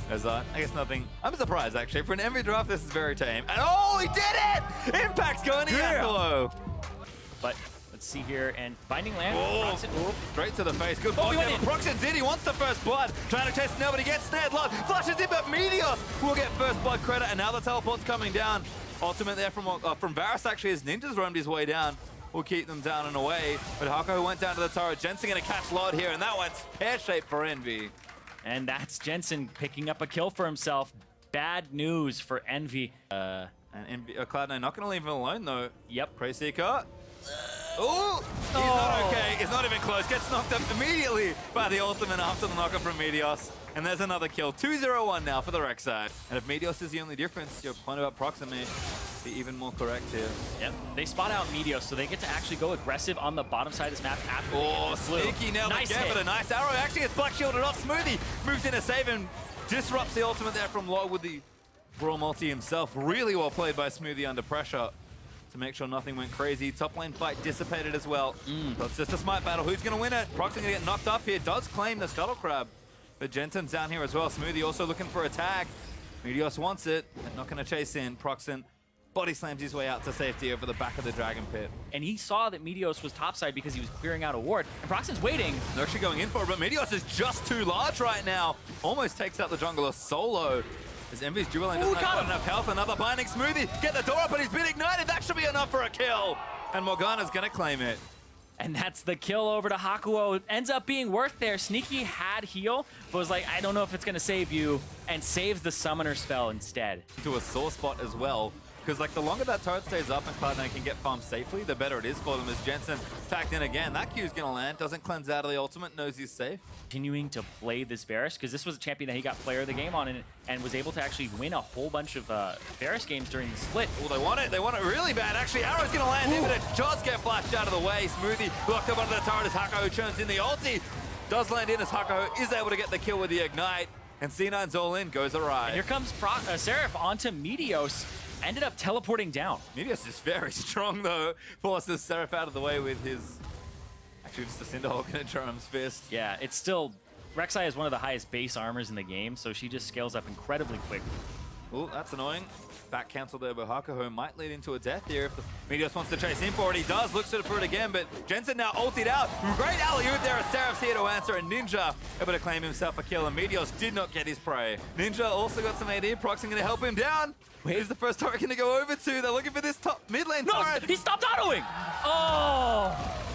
There's I guess nothing. I'm surprised actually. For an Envy draft, this is very tame. And oh, he did it! Impact's going to Yasuo. But let's see here, and Binding Land. Oh, straight to the face. Good block there. Procxin did. He wants the first blood. Trying to chase now, but he gets snared. Lord flashes in, but Meteos will get first blood credit, and now the teleport's coming down. Ultimate there from Varus actually as Ninja's roamed his way down. Will keep them down and away. But Hakuho went down to the turret. Jensen going to catch Lord here, and that went pear-shaped for Envy. And that's Jensen picking up a kill for himself. Bad news for Envy. And Envy, Cloud9 not going to leave him alone though. Yep. Prey Seeker. Ooh! He's not okay. He's not even close. Gets knocked up immediately by the ultimate after the knock-up from Meteos. And there's another kill. 2-0-1 now for the Rek'Sai. And if Meteos is the only difference, your point about Procxin may be even more correct here. Yep. They spot out Meteos, so they get to actually go aggressive on the bottom side of this map after they get the blue. Sneaky nailed nice again, hit. but a nice arrow. Actually, it's black shielded off. Smoothie moves in to save him. Disrupts the ultimate there from Law with the Braum ulti himself. Really well played by Smoothie under pressure to make sure nothing went crazy. Top lane fight dissipated as well. So it's just a smart battle. Who's going to win it? Procxin going to get knocked up here. Does claim the Scuttle Crab. But Jensen's down here as well. Smoothie also looking for a tag. Meteos wants it. Not going to chase in. Procxin body slams his way out to safety over the back of the Dragon Pit. And he saw that Meteos was topside because he was clearing out a ward. And Procxin's waiting. They're actually going in for it, but Meteos is just too large right now. Almost takes out the jungler solo. As Envy's dueling doesn't have enough health. Another binding Smoothie. Get the door up, but he's been ignited. That should be enough for a kill. And Morgana's going to claim it. And that's the kill over to Hakuho. Ends up being worth there. Sneaky had heal, but was like, I don't know if it's going to save you, and saves the summoner spell instead. To a sore spot as well. Because like the longer that turret stays up and Cloud9 can get farmed safely, the better it is for them as Jensen tagged in again. That Q's going to land, doesn't cleanse out of the ultimate, knows he's safe. Continuing to play this Varus, because this was a champion that he got player of the game on and was able to actually win a whole bunch of Varus games during the split. Oh, they want it really bad. Actually, arrow's going to land in, but it does get flashed out of the way. Smoothie blocked up under the turret as Hakuho churns in the ulti. Does land in as Hakuho is able to get the kill with the ignite. And C9's all in, goes awry. And here comes Seraph onto Meteos. Ended up teleporting down. Meteos is very strong though. Forces Seraph out of the way with his... Actually, just a Cinderhawk and a Drum's fist. Yeah, it's still... Rek'Sai is one of the highest base armors in the game, so she just scales up incredibly quick. Oh, that's annoying. Back cancel there by Hakuho might lead into a death here if the Meteos wants to chase in for it. He does, looks for it again, but Jensen now ulted out. Great alley-oop there as Seraph's here to answer, and Ninja able to claim himself a kill, and Meteos did not get his prey. Ninja also got some AD. Procxin going to help him down. Where's the first turret going to go over to? They're looking for this top mid lane turret. He stopped autoing! Oh!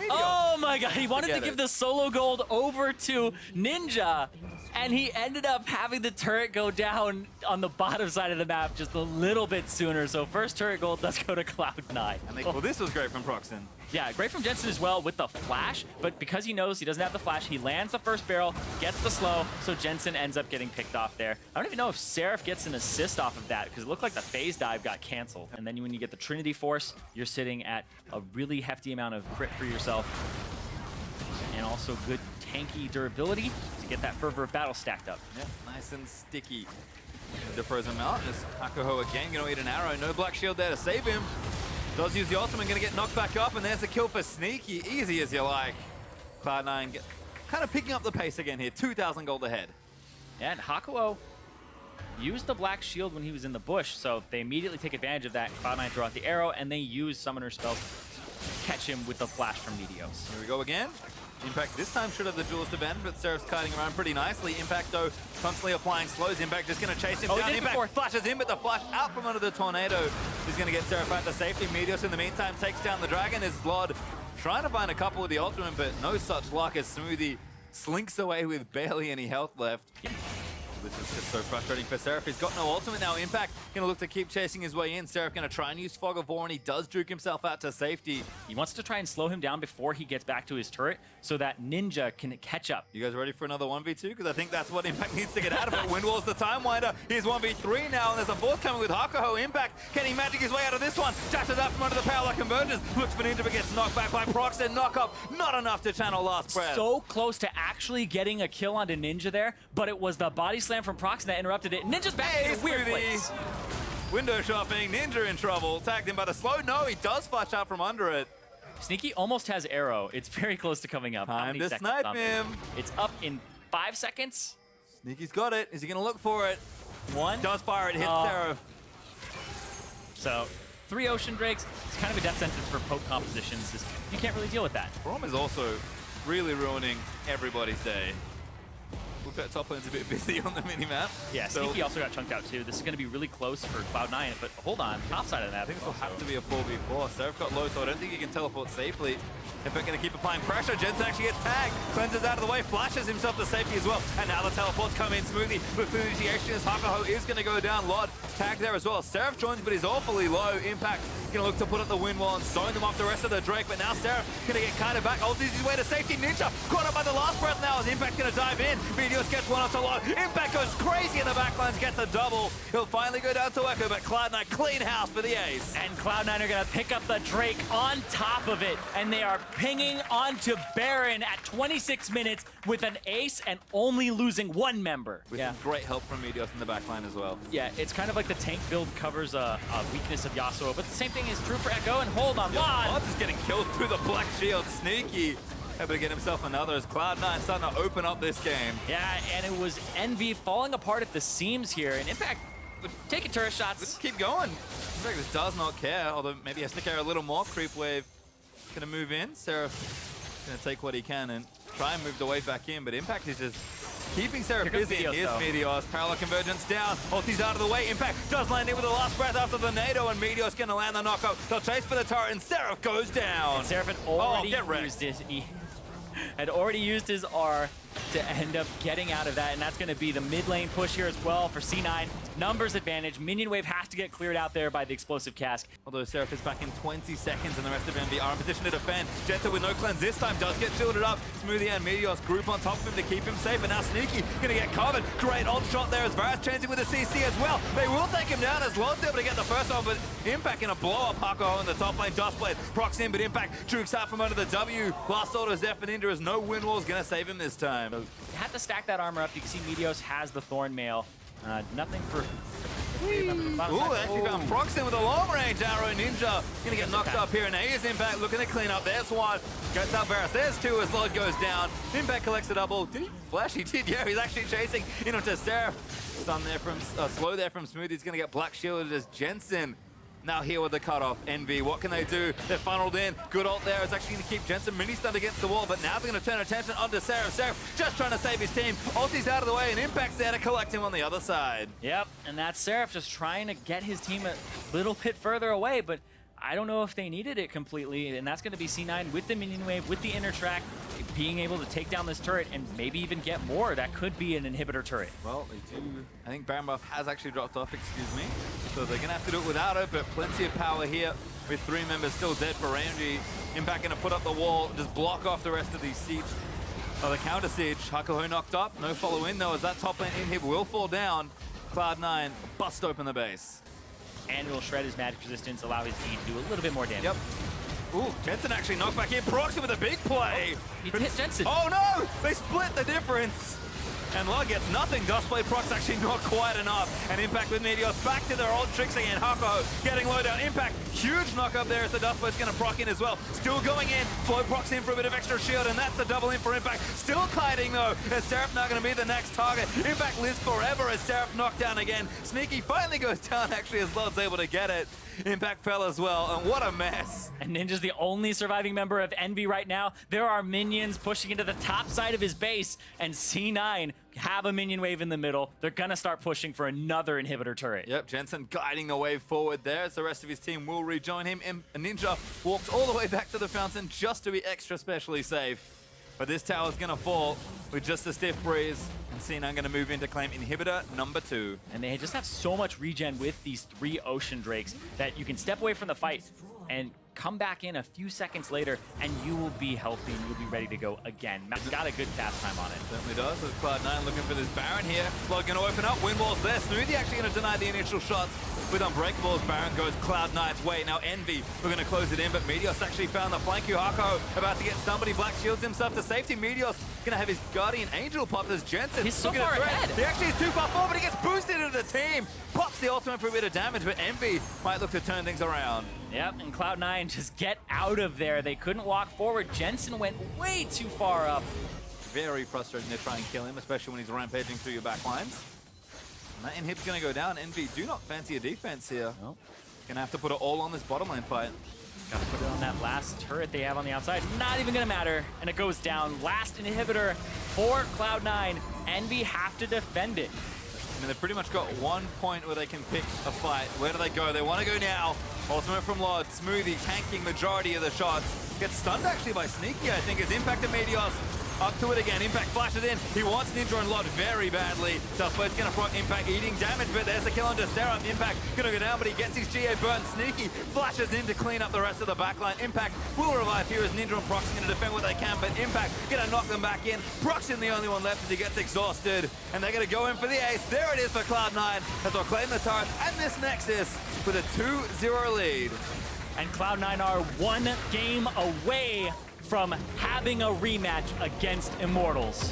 Oh my god, he wanted to give the solo gold over to Ninja, and he ended up having the turret go down on the bottom side of the map just a little bit sooner. So first turret gold does go to Cloud9. Well, this was great from Procxin. Yeah, great from Jensen as well with the flash, but because he knows he doesn't have the flash, he lands the first barrel, gets the slow, so Jensen ends up getting picked off there. I don't even know if Seraph gets an assist off of that, because it looked like the phase dive got canceled. And then when you get the Trinity Force, you're sitting at a really hefty amount of crit for yourself, and also good tanky durability to get that Fervor of Battle stacked up. Yeah, nice and sticky. Defroze him out as Hakuho again going to eat an arrow. No black shield there to save him. Does use the ultimate, going to get knocked back up, and there's a kill for Sneaky. Easy as you like. Cloud9 kind of picking up the pace again here. 2,000 gold ahead. Yeah, and Hakuho used the black shield when he was in the bush, so they immediately take advantage of that. Cloud9 throw out the arrow, and they use summoner spells to catch him with the flash from Meteos. Here we go again. Impact this time should have the duelist advantage, but Seraph's kiting around pretty nicely. Impact, though, constantly applying slows. Impact just going to chase him down. Impact flashes in, but the flash out from under the tornado is going to get Seraph out to safety. Meteos, in the meantime, takes down the dragon. As Lod trying to find a couple with the ultimate, but no such luck as Smoothie slinks away with barely any health left. Yep. This is just so frustrating for Seraph. He's got no ultimate now. Impact going to look to keep chasing his way in. Seraph going to try and use Fog of War, and he does juke himself out to safety. He wants to try and slow him down before he gets back to his turret so that Ninja can catch up. You guys ready for another 1v2? Because I think that's what Impact needs to get out of it. Windwall's the time winder. Here's 1v3 now, and there's a fourth coming with Hakuho. Impact, can he magic his way out of this one? Dashes out from under the power like convergence. Looks for Ninja, but gets knocked back by Procxin. Knock up, not enough to channel last breath. So close to actually getting a kill onto Ninja there, but it was the body slam from Procxin that interrupted it. Ninja's back in a weird place. Window shopping, Ninja in trouble. Tagged him by the slow. No, he does flash out from under it. Sneaky almost has arrow. It's very close to coming up. Time to snipe him. It's up in 5 seconds. Sneaky's got it. Is he going to look for it? One. Does fire it, hits Seraph. So 3 Ocean Drakes. It's kind of a death sentence for poke compositions. You can't really deal with that. Braum is also really ruining everybody's day. Look, that top lane's a bit busy on the minimap. Yeah, so Sneaky also got chunked out too. This is going to be really close for Cloud9, but hold on, top side of that. I think this will have to be a 4v4. Seraph got low, so I don't think he can teleport safely. If they're going to keep applying pressure, Jensen actually gets tagged, cleanses out of the way, flashes himself to safety as well. And now the teleports come in smoothly with initiation as Hakuho is going to go down. LOD tagged there as well. Seraph joins, but he's awfully low. Impact going to look to put up the win wall and zone them off the rest of the Drake. But now Seraph going to get kited back. Ultis his way to safety. Ninja caught up by the last breath now as Impact going to dive in. Meteos gets one off to LOD. Impact goes crazy in the backlines, gets a double. He'll finally go down to Ekko, but Cloud9 clean house for the ace. And Cloud9 are going to pick up the Drake on top of it, and they are pinging onto Baron at 26 minutes with an ace and only losing 1 member. With some great help from Meteos in the backline as well. Yeah, it's kind of like the tank build covers a weakness of Yasuo, but the same thing is true for Ekko, and hold on, LOD is getting killed through the black shield. Sneaky able to get himself another as Cloud9 starting to open up this game. Yeah, and it was Envy falling apart at the seams here, and Impact taking turret shots. Let's keep going. Impact just does not care, although maybe has to care a little more. Creep wave gonna move in. Seraph gonna take what he can and try and move the wave back in, but Impact is just keeping Seraph busy. Here's Meteos. Parallel convergence down. Ulti's out of the way. Impact does land in with the last breath after the NATO, and Meteos gonna land the knockout. They'll chase for the turret, and Seraph goes down. And Seraph had already used his R to end up getting out of that, and that's going to be the mid lane push here as well for C9. Numbers advantage. Minion wave has to get cleared out there by the explosive cask. Although Seraph is back in 20 seconds and the rest of Envy are in position to defend. Jensen with no cleanse this time does get shielded up. Smoothie and Meteos group on top of him to keep him safe, and now Sneaky going to get covered. Great ult shot there as Varus changing with the CC as well. They will take him down as LOD's able to get the first one, but Impact going to blow up Hakuho in the top lane. Dustblade, Procxin, but Impact jukes out from under the W. Last order is there for Ninja as no win wall is going to save him this time. You have to stack that armor up. You can see Meteos has the Thorn Mail. Nothing for... Ooh, actually found Procxin with a long-range arrow. Ninja gonna get knocked up here, and here's Impact looking to clean up. There's one. Goes out Varus. There's 2 as LOD goes down. Impact collects a double. Did he flash? He did, yeah. He's actually chasing in onto Seraph. Stun there from, slow there from Smoothie. He's gonna get black shielded as Jensen. Now here with the cutoff. Envy, what can they do? They're funneled in. Good ult there. It's actually going to keep Jensen mini-stunned against the wall, but now they're going to turn attention onto Seraph. Seraph just trying to save his team. Ulti's out of the way, and Impact's there to collect him on the other side. Yep, and that's Seraph just trying to get his team a little bit further away, but I don't know if they needed it completely, and that's going to be C9 with the minion wave, with the inner track, being able to take down this turret and maybe even get more. That could be an inhibitor turret. Well, they do. I think Baron buff has actually dropped off, excuse me. So they're going to have to do it without it, but plenty of power here with 3 members still dead for AMG. Impact going to put up the wall, just block off the rest of these siege. Oh, the counter siege. Hakuho knocked up. No follow in though, as that top lane inhib will fall down. Cloud9 bust open the base. And will shred his magic resistance, allow his E to do a little bit more damage. Yep. Ooh, Jensen actually knocked back in. Procxin with a big play. He hit Jensen. Oh no! They split the difference. And LOD gets nothing. Dustblade Prox actually not quite enough. And Impact with Meteos back to their old tricks again. Hakuho getting low down. Impact, huge knock up there as the Dustblade's going to proc in as well. Still going in. Flow Prox in for a bit of extra shield, and that's the double in for Impact. Still kiting though, as Seraph now going to be the next target. Impact lives forever as Seraph knocked down again. Sneaky finally goes down actually as LOD's able to get it. Impact fell as well, and what a mess. And Ninja's the only surviving member of Envy right now. There are minions pushing into the top side of his base, and C9 have a minion wave in the middle. They're gonna start pushing for another inhibitor turret. Yep, Jensen guiding the wave forward there as the rest of his team will rejoin him. Ninja walked all the way back to the fountain just to be extra specially safe. But this tower's gonna fall with just a stiff breeze. And C9 gonna move in to claim inhibitor number 2. And they just have so much regen with these 3 Ocean Drakes that you can step away from the fight and come back in a few seconds later, and you will be healthy and you'll be ready to go again. Matt's got a good cast time on it. Certainly does. With Cloud9 looking for this Baron here. LOD gonna open up. Wind wall's there. Smoothie actually gonna deny the initial shots. With Unbreakable's Baron goes Cloud9's way. Now Envy, we're gonna close it in, but Meteos actually found the flank. Hakuho about to get somebody. Black shields himself to safety. Meteos gonna have his Guardian Angel pop as Jensen. He's so far ahead. He actually is too far forward, but he gets boosted into the team. Pops the ultimate for a bit of damage, but Envy might look to turn things around. Yep, and Cloud9 just get out of there. They couldn't walk forward. Jensen went way too far up. very frustrating to try and kill him, especially when he's rampaging through your back lines. And that inhib's going to go down. Envy do not fancy a defense here. Nope. Gonna have to put it all on this bottom lane fight. Gotta put it on that last turret they have on the outside. Not even gonna matter. And it goes down. Last inhibitor for Cloud9. Envy have to defend it. I mean, they've pretty much got 1 point where they can pick a fight. Where do they go? They want to go now. Ultimate from LOD. Smoothie tanking majority of the shots. Gets stunned actually by Sneaky, I think. His impact to Meteos. Up to it again. Impact flashes in. He wants Ninja and LOD very badly. Tough-Bird's going to proc Impact eating damage, but there's a kill onto Seraph. Impact going to go down, but he gets his GA burnt. Sneaky flashes in to clean up the rest of the backline. Impact will revive here as Ninja and Procxin going to defend what they can, but Impact going to knock them back in. Procxin the only one left as he gets exhausted, and they're going to go in for the ace. There it is for Cloud9 as they'll claim the turret and this Nexus with a 2-0 lead. And Cloud9 are 1 game away from having a rematch against Immortals.